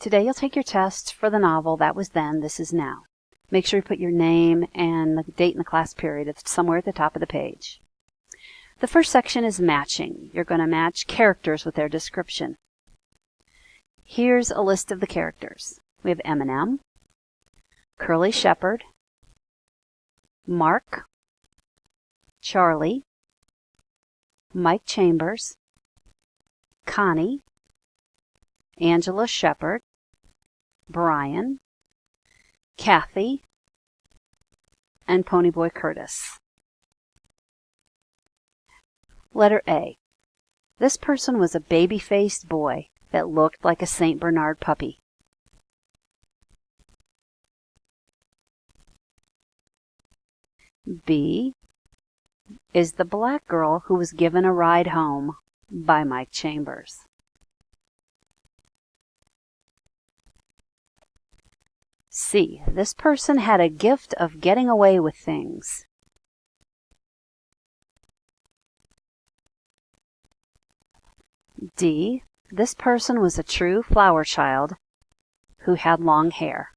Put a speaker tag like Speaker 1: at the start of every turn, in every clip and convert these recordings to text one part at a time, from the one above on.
Speaker 1: Today you'll take your test for the novel That Was Then, This Is Now. Make sure you put your name and the date and the class period somewhere at the top of the page. The first section is matching. You're going to match characters with their description. Here's a list of the characters. We have M&M, Curly Shepherd, Mark, Charlie, Mike Chambers, Connie, Angela Shepherd, Brian, Kathy, and Ponyboy Curtis. Letter A. This person was a baby-faced boy that looked like a St. Bernard puppy. B is the black girl who was given a ride home by Mike Chambers. C. This person had a gift of getting away with things. D. This person was a true flower child who had long hair.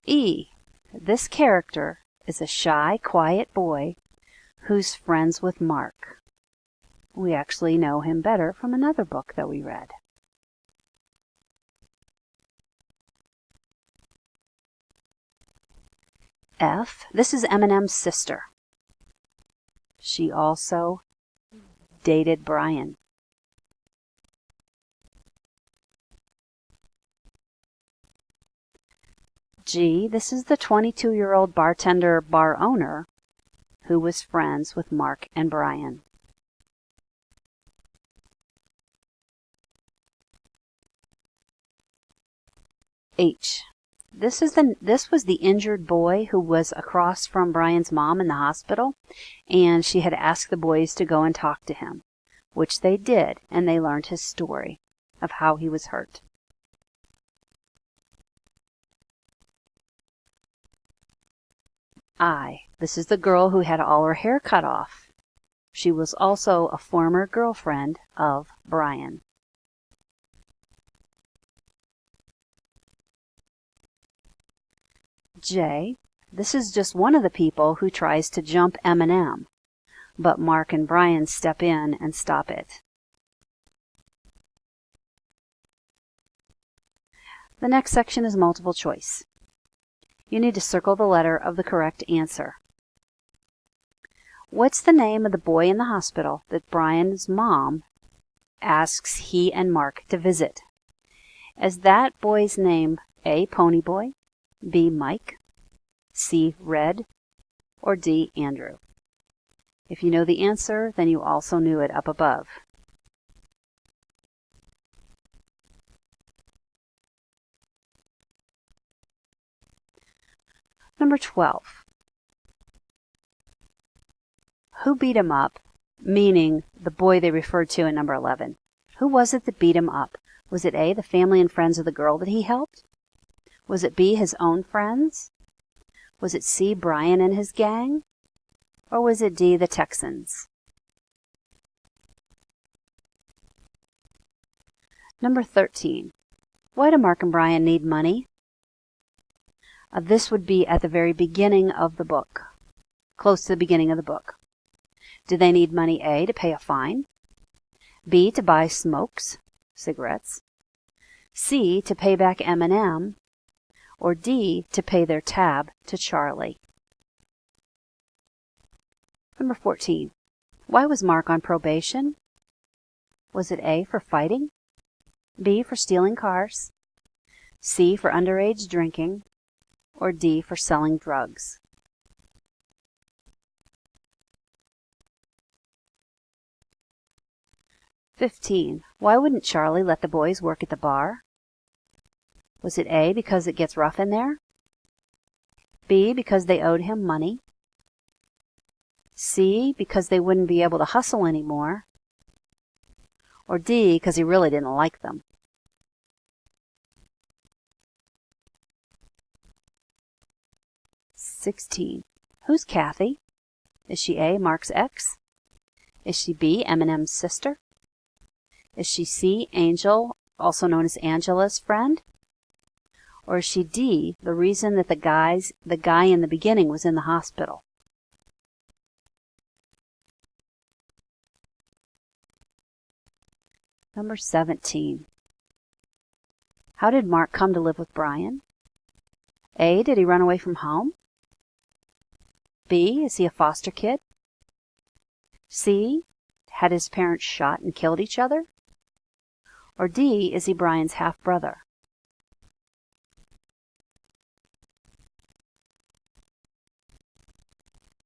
Speaker 1: E. This character is a shy, quiet boy who's friends with Mark. We actually know him better from another book that we read. F. This is M&M's sister. She also dated Brian. G. This is the 22-year-old bartender bar owner who was friends with Mark and Brian. H. This was the injured boy who was across from Brian's mom in the hospital, and she had asked the boys to go and talk to him, which they did, and they learned his story of how he was hurt. I. This is the girl who had all her hair cut off. She was also a former girlfriend of Brian. J. This is just one of the people who tries to jump M&M, but Mark and Brian step in and stop it. The next section is multiple choice. You need to circle the letter of the correct answer. What's the name of the boy in the hospital that Brian's mom asks he and Mark to visit? Is that boy's name A. Ponyboy, B. Mike, C. Red, or D. Andrew? If you know the answer, then you also knew it up above. Number 12. Who beat him up? Meaning the boy they referred to in number 11. Who was it that beat him up? Was it A, the family and friends of the girl that he helped? Was it B, his own friends? Was it C, Brian and his gang? Or was it D, the Texans? Number 13. Why do Mark and Brian need money? This would be at the very beginning of the book, close to the beginning of the book. Do they need money A, to pay a fine, B, to buy smokes, cigarettes, C, to pay back M&M, or D, to pay their tab to Charlie? Number 14. Why was Mark on probation? Was it A, for fighting, B, for stealing cars, C, for underage drinking, or D, for selling drugs? "15. Why wouldn't Charlie let the boys work at the bar? Was it A, because it gets rough in there, B, because they owed him money, C, because they wouldn't be able to hustle anymore, or D, because he really didn't like them?" 16. Who's Kathy? Is she A, Mark's ex, Is she B, Eminem's sister? Is she C, Angel, also known as Angela's friend? Or is she D, the reason that the guy in the beginning was in the hospital? Number 17. How did Mark come to live with Brian? A, did he run away from home? B, is he a foster kid? C, had his parents shot and killed each other? Or D, is he Brian's half-brother?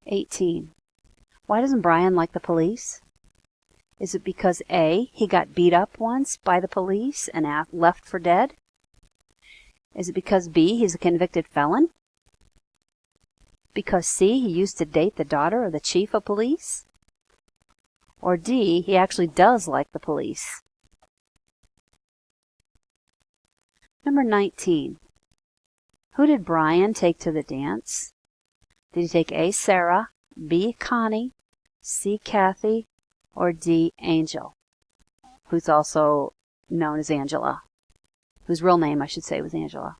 Speaker 1: (18) Why doesn't Brian like the police? Is it because A, he got beat up once by the police and left for dead? Is it because B, he's a convicted felon? Because C, he used to date the daughter of the chief of police? Or D, he actually does like the police? Number 19. Who did Brian take to the dance? Did he take A, Sarah, B, Connie, C, Kathy, or D, Angel, who's also known as Angela, whose real name, I should say, was Angela?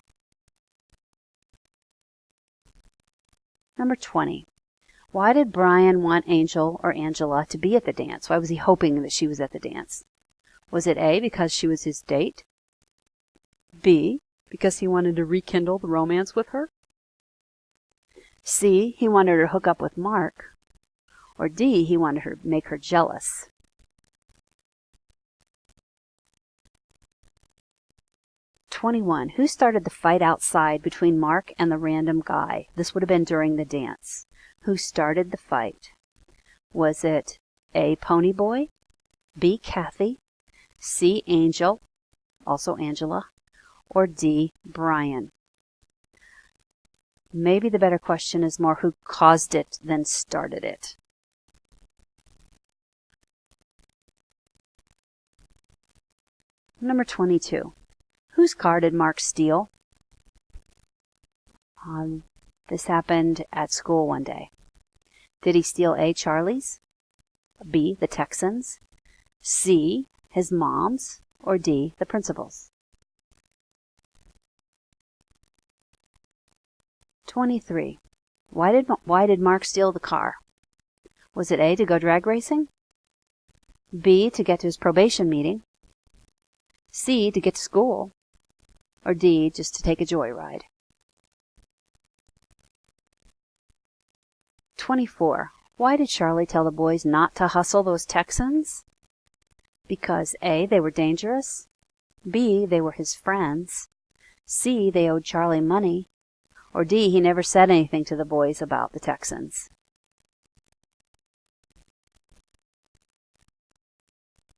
Speaker 1: Number 20. Why did Brian want Angel or Angela to be at the dance? Why was he hoping that she was at the dance? Was it A, because she was his date? B, because he wanted to rekindle the romance with her? C, he wanted her to hook up with Mark? Or D, he wanted her to make her jealous? (21) Who started the fight outside between Mark and the random guy? This would have been during the dance. Who started the fight? Was it A, Ponyboy, B, Kathy, C, Angel, also Angela, or D, Brian? Maybe the better question is more who caused it than started it. Number 22. Whose car did Mark steal? This happened at school one day. Did he steal A, Charlie's, B, the Texans, C, his mom's, or D, the principal's? 23. Why did Mark steal the car? Was it A, to go drag racing, B, to get to his probation meeting, C, to get to school, or D, just to take a joyride? 24. Why did Charlie tell the boys not to hustle those Texans? Because A, they were dangerous, B, they were his friends, C, they owed Charlie money, or D, he never said anything to the boys about the Texans?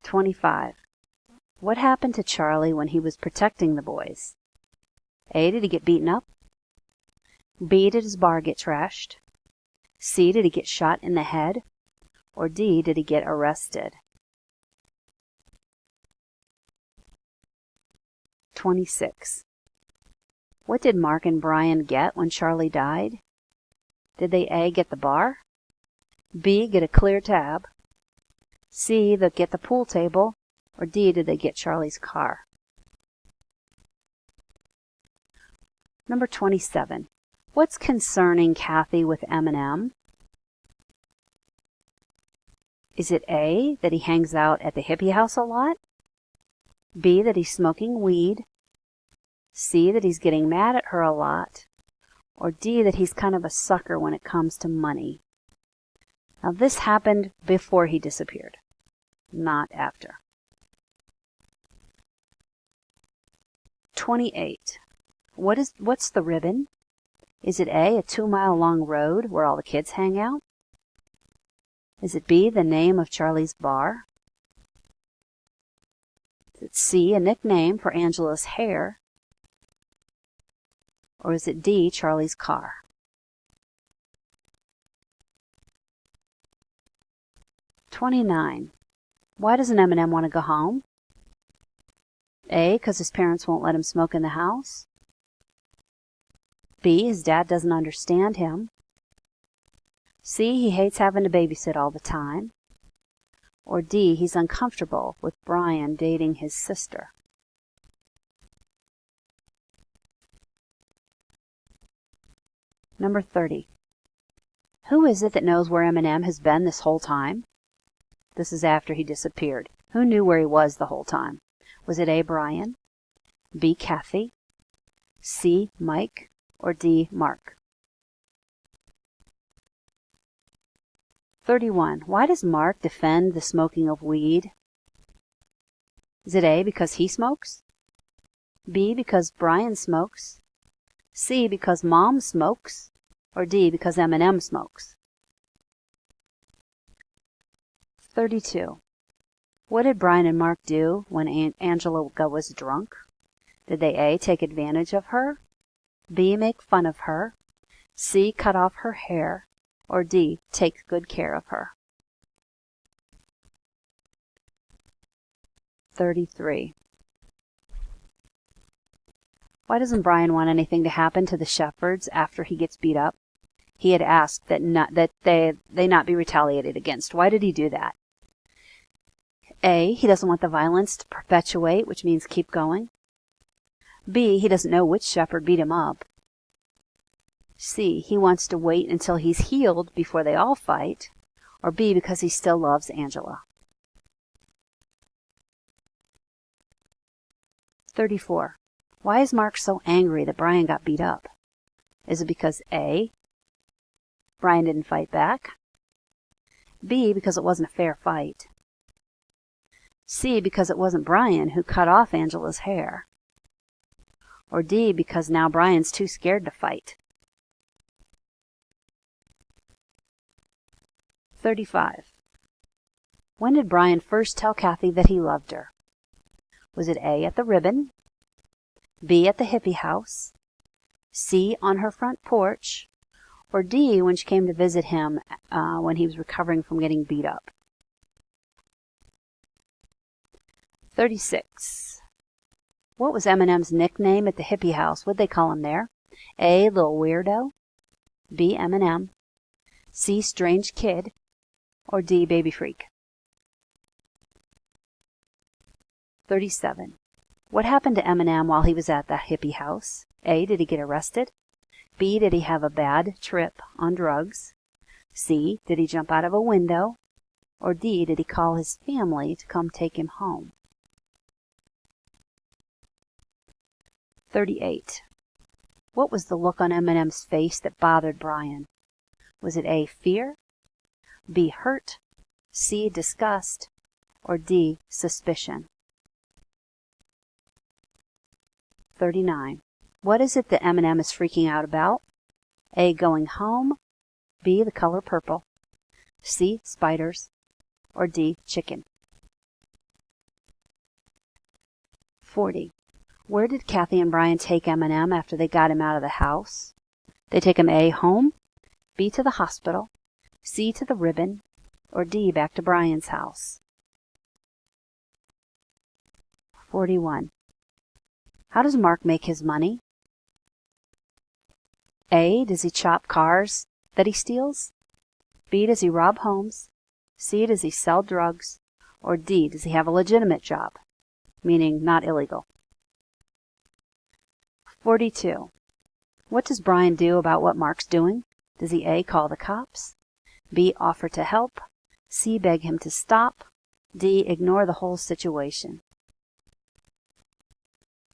Speaker 1: 25. What happened to Charlie when he was protecting the boys? A, did he get beaten up? B, did his bar get trashed? C, did he get shot in the head? Or D, did he get arrested? 26. What did Mark and Brian get when Charlie died? Did they A, get the bar, B, get a clear tab, C, get the pool table, or D, did they get Charlie's car? Number 27. What's concerning Kathy with Eminem? Is it A, that he hangs out at the hippie house a lot, B, that he's smoking weed, C, that he's getting mad at her a lot, or D, that he's kind of a sucker when it comes to money? Now this happened before he disappeared, not after. 28. What's the ribbon? Is it A, a 2-mile-long road where all the kids hang out? Is it B, the name of Charlie's bar? Is it C, a nickname for Angela's hair? Or is it D, Charlie's car? (29) Why doesn't Eminem want to go home? A, because his parents won't let him smoke in the house. B, his dad doesn't understand him. C, he hates having to babysit all the time. Or D, he's uncomfortable with Brian dating his sister. Number 30. Who is it that knows where M&M has been this whole time? This is after he disappeared. Who knew where he was the whole time? Was it A, Brian, B, Kathy, C, Mike, or D, Mark? 31. Why does Mark defend the smoking of weed? Is it A, because he smokes? B, because Brian smokes? C, because Mom smokes? Or D, because M&M smokes? 32. What did Brian and Mark do when Angela was drunk? Did they A, take advantage of her? B, make fun of her? C, cut off her hair? Or D, take good care of her? 33. Why doesn't Brian want anything to happen to the shepherds after he gets beat up? He had asked that they not be retaliated against. Why did he do that? A, he doesn't want the violence to perpetuate, which means keep going. B, he doesn't know which shepherd beat him up. C, he wants to wait until he's healed before they all fight. Or B, because he still loves Angela. 34. Why is Mark so angry that Brian got beat up? Is it because A, Brian didn't fight back? B, because it wasn't a fair fight? C, because it wasn't Brian who cut off Angela's hair? Or D, because now Brian's too scared to fight? 35. When did Brian first tell Kathy that he loved her? Was it A, at the ribbon? B, at the hippie house? C, on her front porch? Or D, when she came to visit him when he was recovering from getting beat up? 36. What was M&M's nickname at the hippie house? What'd they call him there? A, little weirdo? B, M&M? C, strange kid? Or D, baby freak? 37. What happened to M&M while he was at the hippie house? A, did he get arrested? B, did he have a bad trip on drugs? C, did he jump out of a window? Or D, did he call his family to come take him home? 38. What was the look on M&M's face that bothered Brian? Was it A, fear? B, hurt? C, disgust? Or D, suspicion? 39. What is it that M&M is freaking out about? A, going home? B, the color purple? C, spiders? Or D, chicken? 40. Where did Kathy and Brian take M&M after they got him out of the house? They take him A, home? B, to the hospital? C, to the ribbon? Or D, back to Brian's house? 41. How does Mark make his money? A, does he chop cars that he steals? B, does he rob homes? C, does he sell drugs? Or D, does he have a legitimate job, meaning not illegal? 42. What does Brian do about what Mark's doing? Does he A, call the cops? B, offer to help? C, beg him to stop? D, ignore the whole situation?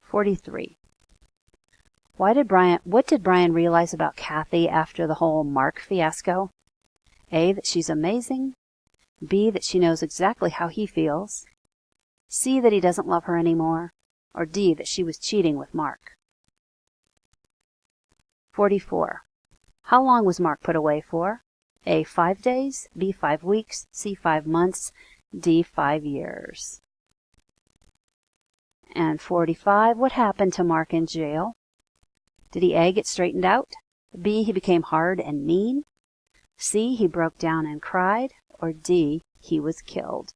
Speaker 1: 43. What did Brian realize about Kathy after the whole Mark fiasco? A, that she's amazing. B, that she knows exactly how he feels. C, that he doesn't love her anymore. Or D, that she was cheating with Mark. 44. How long was Mark put away for? A, 5 days. B, 5 weeks. C, 5 months. D, 5 years. And 45. What happened to Mark in jail? Did he A, get straightened out? B, he became hard and mean? C, he broke down and cried? Or D, he was killed?